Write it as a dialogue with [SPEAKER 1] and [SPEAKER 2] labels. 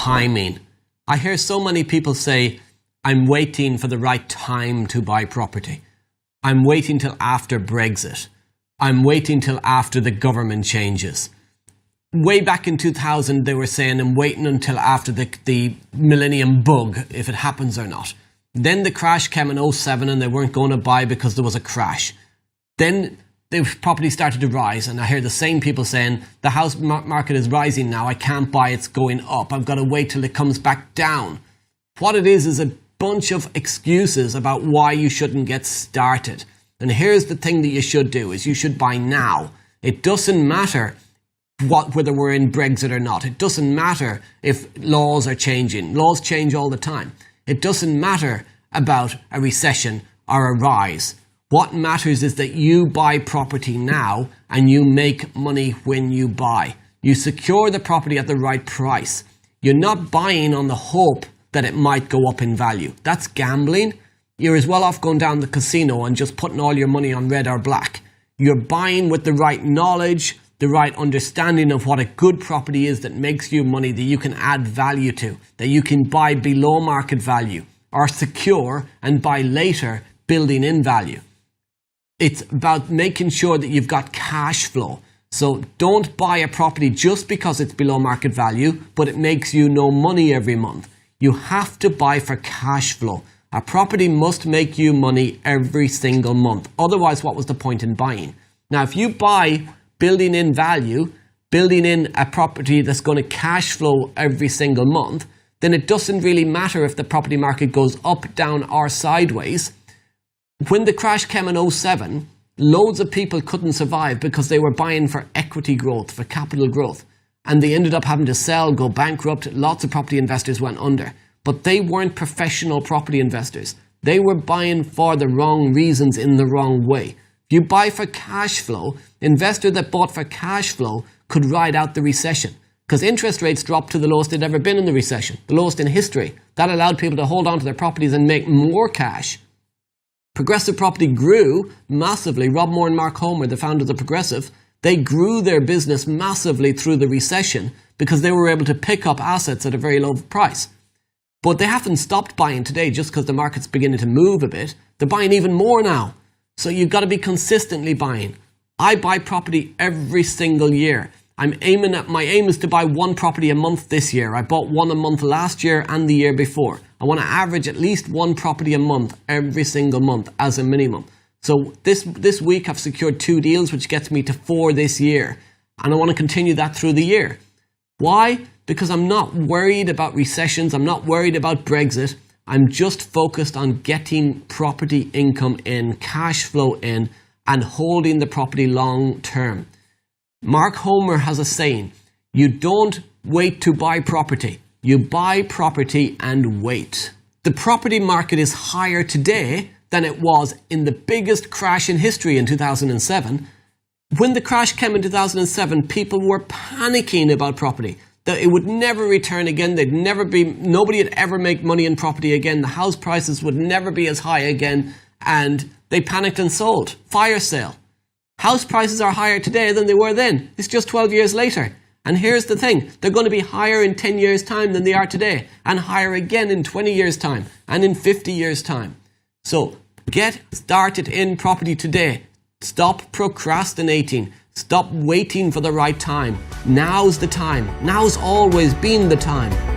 [SPEAKER 1] timing. I hear so many people say, I'm waiting for the right time to buy property. I'm waiting till after Brexit. I'm waiting till after the government changes. Way back in 2000, they were saying, I'm waiting until after the millennium bug, if it happens or not. Then the crash came in 2007 and they weren't going to buy because there was a crash. Then the property started to rise, and I hear the same people saying, the house market is rising now, I can't buy, it's going up, I've got to wait till it comes back down. What it is a bunch of excuses about why you shouldn't get started. And here's the thing that you should do, is you should buy now. It doesn't matter whether we're in Brexit or not. It doesn't matter if laws are changing. Laws change all the time. It doesn't matter about a recession or a rise. What matters is that you buy property now and you make money when you buy. You secure the property at the right price. You're not buying on the hope that it might go up in value. That's gambling. You're as well off going down the casino and just putting all your money on red or black. You're buying with the right knowledge, the right understanding of what a good property is that makes you money, that you can add value to, that you can buy below market value or secure and buy later, building in value. It's about making sure that you've got cash flow. So don't buy a property just because it's below market value, but it makes you no money every month. You have to buy for cash flow. A property must make you money every single month. Otherwise, what was the point in buying? Now, if you buy building in value, building in a property that's going to cash flow every single month, then it doesn't really matter if the property market goes up, down, or sideways. When the crash came in 2007, loads of people couldn't survive because they were buying for equity growth, for capital growth. And they ended up having to sell, go bankrupt. Lots of property investors went under. But they weren't professional property investors. They were buying for the wrong reasons in the wrong way. If you buy for cash flow, investor that bought for cash flow could ride out the recession. Because interest rates dropped to the lowest they'd ever been in the recession, the lowest in history. That allowed people to hold on to their properties and make more cash. Progressive Property grew massively. Rob Moore and Mark Homer, the founders of Progressive, they grew their business massively through the recession because they were able to pick up assets at a very low price. But they haven't stopped buying today just because the market's beginning to move a bit. They're buying even more now. So you've got to be consistently buying. I buy property every single year. My aim is to buy one property a month this year. I bought one a month last year and the year before. I want to average at least one property a month every single month as a minimum. So this week I've secured 2 deals, which gets me to 4 this year. And I want to continue that through the year. Why? Because I'm not worried about recessions. I'm not worried about Brexit. I'm just focused on getting property income in, cash flow in, and holding the property long term. Mark Homer has a saying, you don't wait to buy property. You buy property and wait. The property market is higher today than it was in the biggest crash in history in 2007. When the crash came in 2007, people were panicking about property, that it would never return again. Nobody would ever make money in property again. The house prices would never be as high again. And they panicked and sold. Fire sale. House prices are higher today than they were then. It's just 12 years later. And here's the thing. They're going to be higher in 10 years' time than they are today. And higher again in 20 years' time. And in 50 years' time. So get started in property today. Stop procrastinating. Stop waiting for the right time. Now's the time. Now's always been the time.